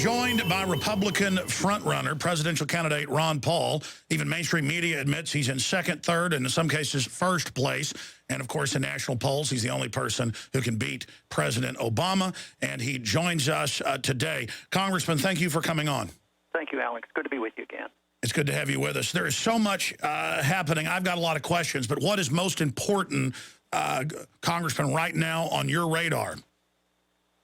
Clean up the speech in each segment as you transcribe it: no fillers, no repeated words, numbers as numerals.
joined by Republican frontrunner, presidential candidate Ron Paul. Even mainstream media admits he's in second, third, and in some cases first place. And, of course, in national polls, he's the only person who can beat President Obama. And he joins us today. Congressman, thank you for coming on. Thank you, Alex. Good to be with you again. It's good to have you with us. There is so much happening. I've got a lot of questions, but what is most important, Congressman, right now on your radar?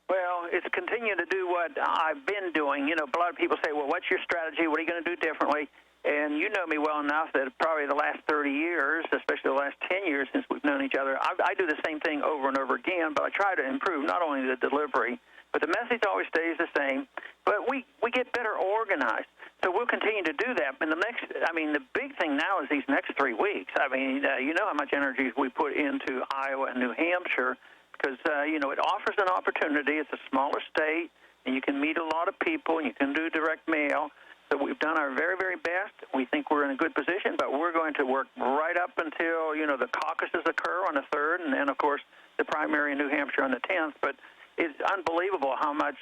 Well, it's continue to do what I've been doing. You know, a lot of people say, well, what's your strategy? What are you going to do differently? And you know me well enough that probably the last 30 years, especially the last 10 years since we've known each other, I do the same thing over and over again, but I try to improve not only the delivery, but the message always stays the same, but we get better organized. So we'll continue to do that. And the big thing now is these next 3 weeks. I mean, you know how much energy we put into Iowa and New Hampshire because, you know, it offers an opportunity. It's a smaller state, and you can meet a lot of people, and you can do direct mail. So we've done our very, very best. We think we're in a good position, but we're going to work right up until, you know, the caucuses occur on the 3rd, and then, of course, the primary in New Hampshire on the 10th. But it's unbelievable how much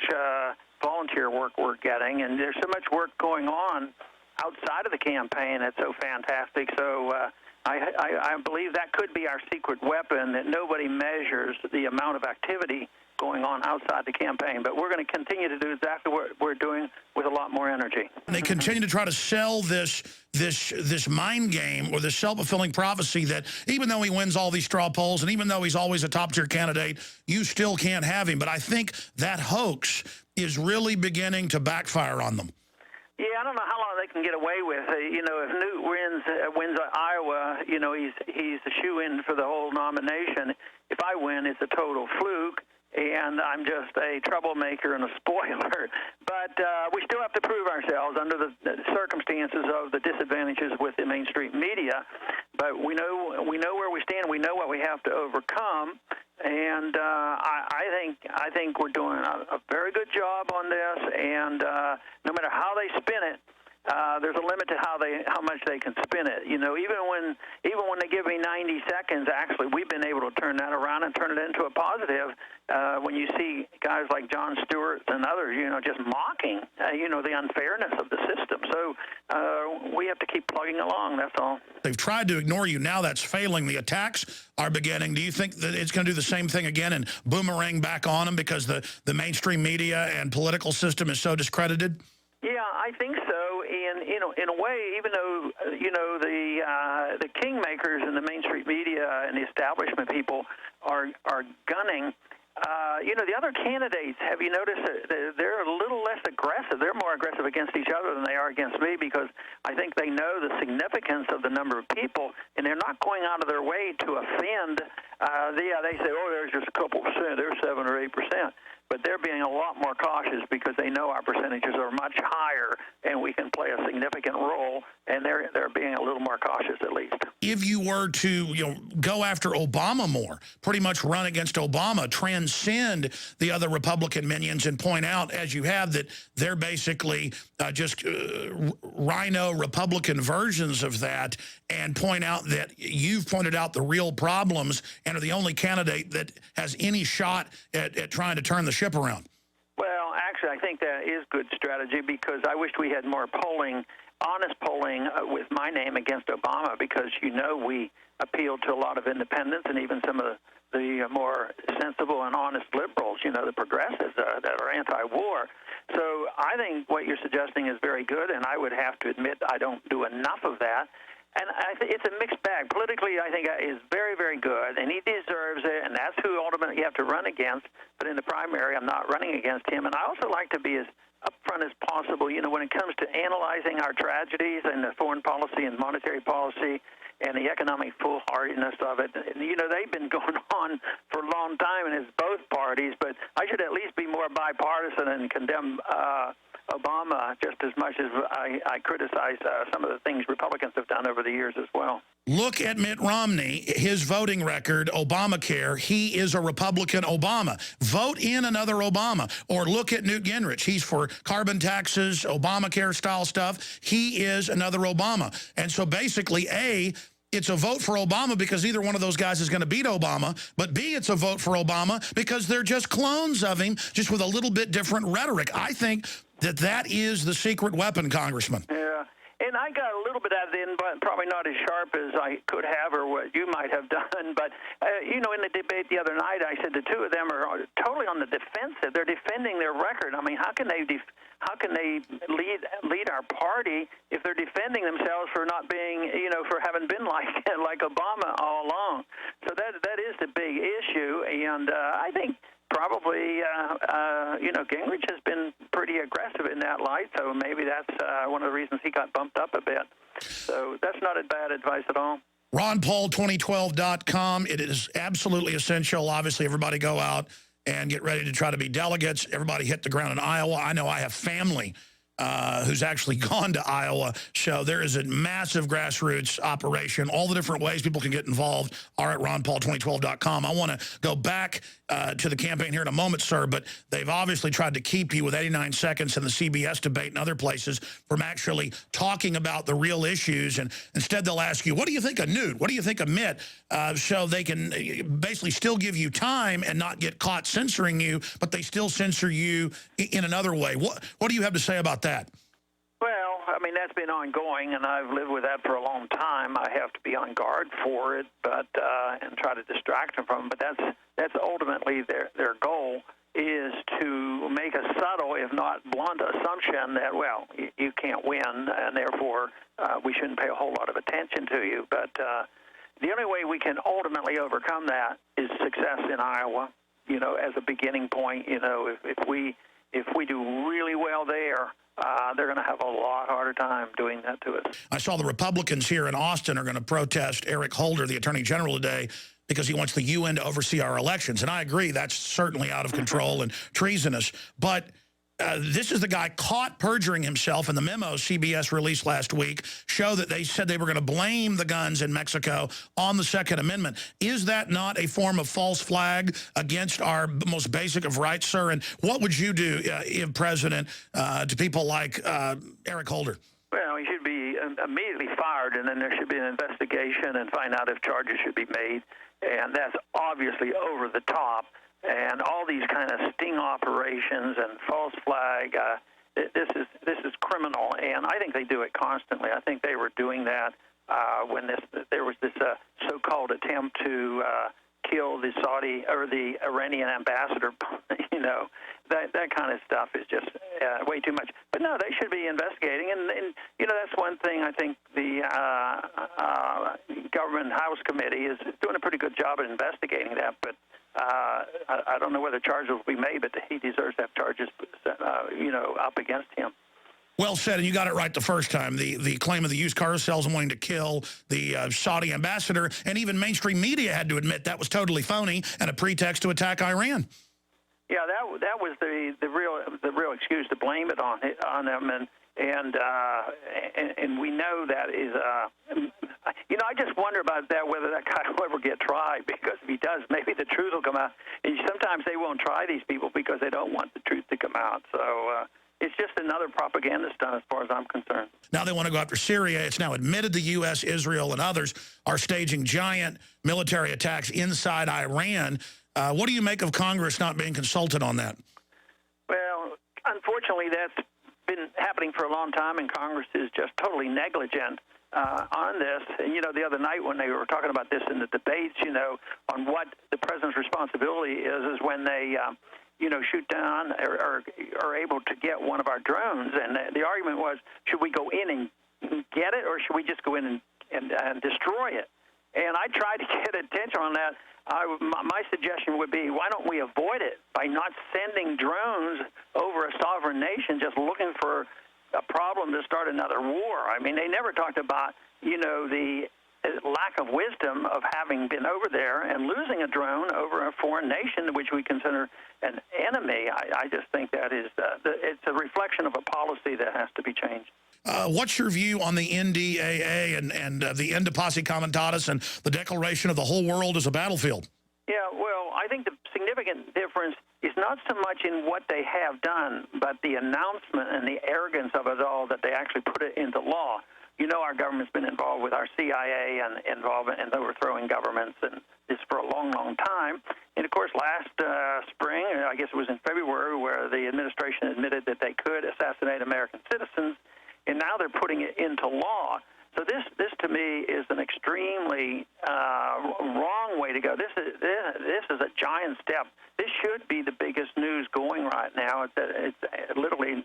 volunteer work we're getting, and there's so much work going on outside of the campaign. It's so fantastic. So I believe that could be our secret weapon, that nobody measures the amount of activity going on outside the campaign. But we're going to continue to do exactly what we're doing with a lot more energy. They continue to try to sell this mind game or this self-fulfilling prophecy that even though he wins all these straw polls and even though he's always a top-tier candidate, you still can't have him. But I think that hoax is really beginning to backfire on them. Yeah, I don't know how long they can get away with. You know, if Newt wins Iowa, you know, he's a shoe-in for the whole nomination. If I win, it's a total fluke, and I'm just a troublemaker and a spoiler. But we still have to prove ourselves under the circumstances of the disadvantages with the mainstream media. But we know where we stand. We know what we have to overcome. And I think we're doing a very good job on this. And no matter how they spin it, there's a limit to how much they can spin it. You know, even when they give me 90 seconds, actually, we've been able to turn that around and turn it into a positive. When you see guys like Jon Stewart and others, you know, just mocking, you know, the unfairness of the system. So we have to keep plugging along. That's all. They've tried to ignore you. Now that's failing. The attacks are beginning. Do you think that it's going to do the same thing again and boomerang back on them because the mainstream media and political system is so discredited? Yeah, I think so. And you know, in a way, even though you know the kingmakers and the mainstream media and the establishment people are gunning, you know, the other candidates, have you noticed that they're a little less aggressive? They're more aggressive against each other than they are against me because I think they know the significance of the number of people, and they're not going out of their way to offend. They say, oh, there's just a couple percent, there's 7 or 8%. But they're being a lot more cautious because they know our percentages are much higher and we can play a significant role, and they're being a little more cautious at least. If you were to, you know, go after Obama more, pretty much run against Obama, transcend the other Republican minions and point out, as you have, that they're basically just rhino Republican versions of that, and point out that you've pointed out the real problems and are the only candidate that has any shot at trying to turn the ship around. Well, actually, I think that is good strategy because I wish we had more polling, honest polling with my name against Obama because, you know, we appealed to a lot of independents and even some of the more sensible and honest liberals, you know, the progressives that are anti-war. So I think what you're suggesting is very good, and I would have to admit I don't do enough of that. And it's a mixed bag. Politically, I think is very, very good, and he deserves it, and that's who ultimately you have to run against. But in the primary, I'm not running against him. And I also like to be as upfront as possible, you know, when it comes to analyzing our tragedies and the foreign policy and monetary policy and the economic foolhardiness of it. You know, they've been going on for a long time, and it's both parties, but I should at least be more bipartisan and condemn Obama just as much as I criticize some of the things Republicans have done over the years as well. Look at Mitt Romney, his voting record, Obamacare. He is a Republican Obama. Vote in another Obama. Or look at Newt Gingrich. He's for carbon taxes, Obamacare-style stuff. He is another Obama. And so basically, A, it's a vote for Obama because either one of those guys is going to beat Obama, but B, it's a vote for Obama because they're just clones of him, just with a little bit different rhetoric. I think that is the secret weapon, Congressman. Yeah. And I got a little bit out of it, but probably not as sharp as I could have or what you might have done. But, in the debate the other night, I said the two of them are totally on the defensive. They're defending their record. I mean, how can they lead our party if they're defending themselves for not being, for having been like Obama all along? So that is the big issue. And I think probably, Gingrich has been pretty aggressive in that light, so maybe that's one of the reasons he got bumped up a bit. So that's not a bad advice at all. RonPaul2012.com. It is absolutely essential. Obviously, everybody go out and get ready to try to be delegates. Everybody hit the ground in Iowa. I know I have family who's actually gone to Iowa. So there is a massive grassroots operation. All the different ways people can get involved are at RonPaul2012.com. I want to go back to the campaign here in a moment, sir, but they've obviously tried to keep you with 89 seconds in the CBS debate and other places from actually talking about the real issues. And instead they'll ask you, what do you think of Newt? What do you think of Mitt? So they can basically still give you time and not get caught censoring you, but they still censor you in another way. What do you have to say about that? Well, I mean, that's been ongoing, and I've lived with that for a long time. I have to be on guard for it, but and try to distract them from it. But that's ultimately their goal, is to make a subtle, if not blunt, assumption that, well, you can't win, and therefore we shouldn't pay a whole lot of attention to you. But the only way we can ultimately overcome that is success in Iowa. As a beginning point, if we do really well there, they're going to have a lot harder time doing that to us. I saw the Republicans here in Austin are going to protest Eric Holder, the Attorney General, today because he wants the UN to oversee our elections. And I agree, that's certainly out of control and treasonous. But this is the guy caught perjuring himself, and the memos CBS released last week show that they said they were going to blame the guns in Mexico on the Second Amendment. Is that not a form of false flag against our most basic of rights, sir? And what would you do, if president, to people like Eric Holder? Well, he should be immediately fired, and then there should be an investigation and find out if charges should be made. And that's obviously over the top. And all these kind of sting operations and false flag, this is criminal, and I think they do it constantly. I think they were doing that when there was this so-called attempt to kill the Saudi or the Iranian ambassador. That kind of stuff is just way too much. But no, they should be investigating, and that's one thing I think the Government House Committee is doing a pretty good job at investigating that, but I don't know whether charges will be made, but he deserves to have charges, up against him. Well said, and you got it right the first time. The claim of the used car salesman wanting to kill the Saudi ambassador, and even mainstream media had to admit that was totally phony and a pretext to attack Iran. Yeah, that was the real excuse to blame it on them, and we know that is. I just wonder about that, whether that guy will ever get tried, because if he does, maybe the truth will come out. And sometimes they won't try these people because they don't want the truth to come out. So it's just another propaganda stunt as far as I'm concerned. Now they want to go after Syria. It's now admitted the U.S., Israel, and others are staging giant military attacks inside Iran. What do you make of Congress not being consulted on that? Well, unfortunately, that's been happening for a long time, and Congress is just totally negligent on this. And, the other night when they were talking about this in the debates, on what the president's responsibility is when they, shoot down or are able to get one of our drones. And the argument was, should we go in and get it, or should we just go in and destroy it? And I tried to get attention on that. My suggestion would be, why don't we avoid it by not sending drones over a sovereign nation just looking for a problem to start another war? I mean, they never talked about, the lack of wisdom of having been over there and losing a drone over a foreign nation which we consider an enemy. I just think that is it's a reflection of a policy that has to be changed. What's your view on the NDAA and the End of Posse Comitatus and the declaration of the whole world as a battlefield? Yeah, well, I think the significant difference is not so much in what they have done, but the announcement and the arrogance of it all that they actually put it into law. You know, our government's been involved with our CIA and involvement in overthrowing governments, and this for a long, long time. And of course, last spring, I guess it was in February, where the administration admitted that they could assassinate American citizens, and now they're putting it into law. So this to me is an extremely wrong way to go. This is a giant step. This should be the biggest news going right now. It's literally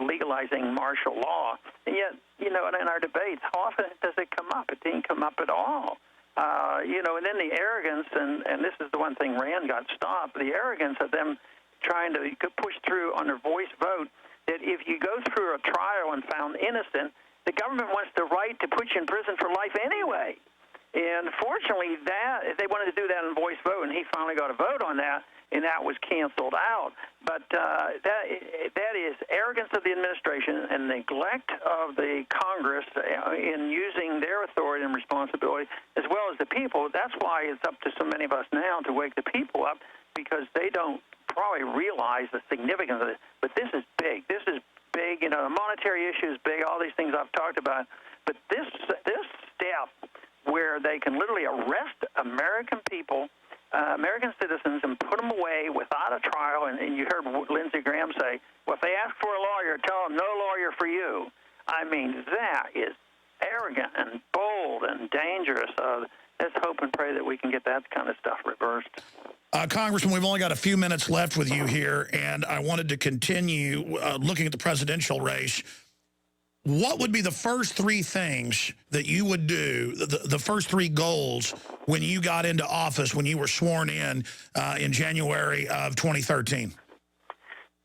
legalizing martial law. And yet, you know, in our debates, how often does it come up? It didn't come up at all. You know, and then the arrogance, and this is the one thing Rand got stopped, the arrogance of them trying to push through on their voice vote, that if you go through a trial and found innocent, the government wants the right to put you in prison for life anyway. And fortunately, they wanted to do that in voice vote, and he finally got a vote on that, and that was canceled out. But that is arrogance of the administration and neglect of the Congress in using their authority and responsibility, as well as the people. That's why it's up to so many of us now to wake the people up, because they don't probably realize the significance of it. But this is big. This is big. You know, the monetary issue is big, all these things I've talked about. But this step where they can literally arrest American people, American citizens, and put them away without a trial, and you heard Lindsey Graham say, well, if they ask for a lawyer, tell them no lawyer for you. I mean, that is arrogant and bold and dangerous. Let's hope and pray that we can get that kind of stuff reversed. Congressman, we've only got a few minutes left with you here, and I wanted to continue looking at the presidential race. What would be the first three things that you would do, the first three goals, when you got into office, when you were sworn in January of 2013?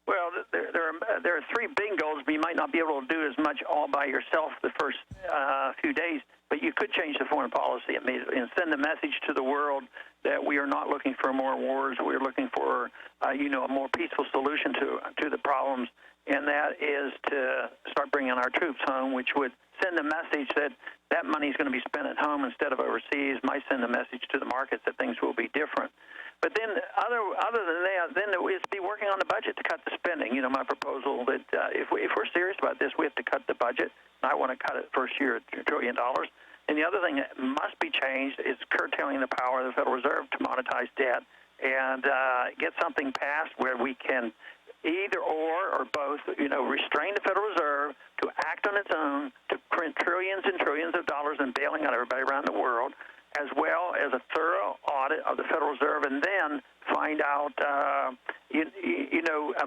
Well, there are three big goals, but you might not be able to do as much all by yourself the first few days, but you could change the foreign policy immediately and send a message to the world that we are not looking for more wars. We're looking for, you know, a more peaceful solution to the problems, and that is to start bringing our troops home, which would send a message that that money is going to be spent at home instead of overseas, might send a message to the markets that things will be different. But then other than that, then it's be working on the budget to cut the spending. You know, my proposal that if we're serious about this, we have to cut the budget. I want to cut it first year $1 trillion. And the other thing that must be changed is curtailing the power of the Federal Reserve to monetize debt and get something passed where we can either or both, you know, restrain the Federal Reserve to act on its own, to print trillions and trillions of dollars and bailing out everybody around the world, as well as a thorough audit of the Federal Reserve, and then find out,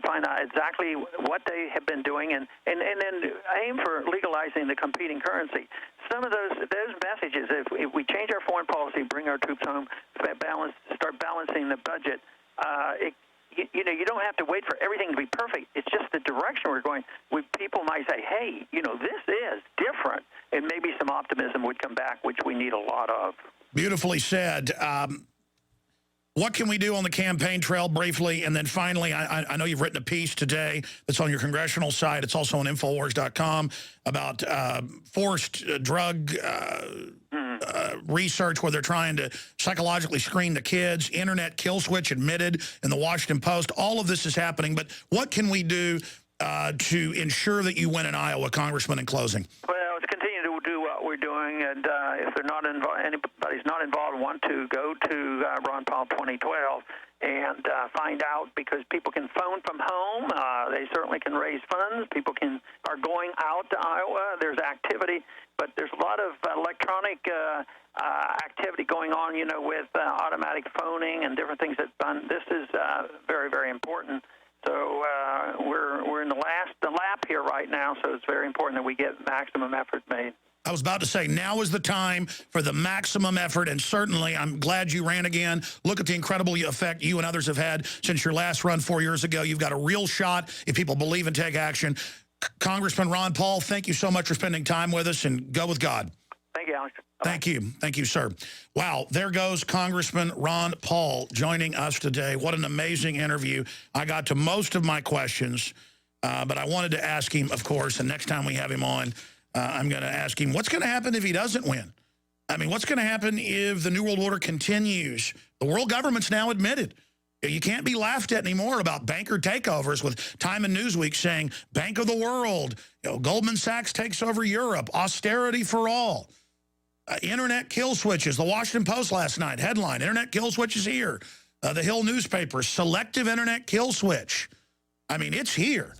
find out exactly what they have been doing, and then aim for legalizing the competing currency. Some of those messages, if we change our foreign policy, bring our troops home, start balancing the budget, you don't have to wait for everything to be perfect. It's just the direction we're going. People might say, hey, you know, this is different, and maybe some optimism would come back, which we need a lot of. Beautifully said. What can we do on the campaign trail briefly? And then finally, I know you've written a piece today that's on your congressional site. It's also on Infowars.com about forced drug research where they're trying to psychologically screen the kids. Internet kill switch admitted in the Washington Post. All of this is happening. But what can we do to ensure that you win in Iowa, Congressman, in closing? Well, it's continue to do what we're doing, and if they're not involved, anybody's not involved, want to go to Ron Paul 2012 and find out, because people can phone from home. They certainly can raise funds. People are going out to Iowa. There's activity, but there's a lot of electronic activity going on, you know, with automatic phoning and different things that's done. This is very, very important. So we're in the lap here right now, so it's very important that we get maximum effort made. I was about to say, now is the time for the maximum effort, and certainly I'm glad you ran again. Look at the incredible effect you and others have had since your last run 4 years ago. You've got a real shot if people believe and take action. Congressman Ron Paul, thank you so much for spending time with us, and go with God. Thank you, Alex. Thank you. Thank you, sir. Wow, there goes Congressman Ron Paul joining us today. What an amazing interview. I got to most of my questions, but I wanted to ask him, of course, and next time we have him on, I'm going to ask him, what's going to happen if he doesn't win? I mean, what's going to happen if the New World Order continues? The world government's now admitted You can't be laughed at anymore about banker takeovers with Time and Newsweek saying Bank of the World, Goldman Sachs takes over Europe, austerity for all. Internet kill switches. The Washington Post last night, headline, Internet kill switches here. The Hill newspaper, selective internet kill switch. I mean, it's here.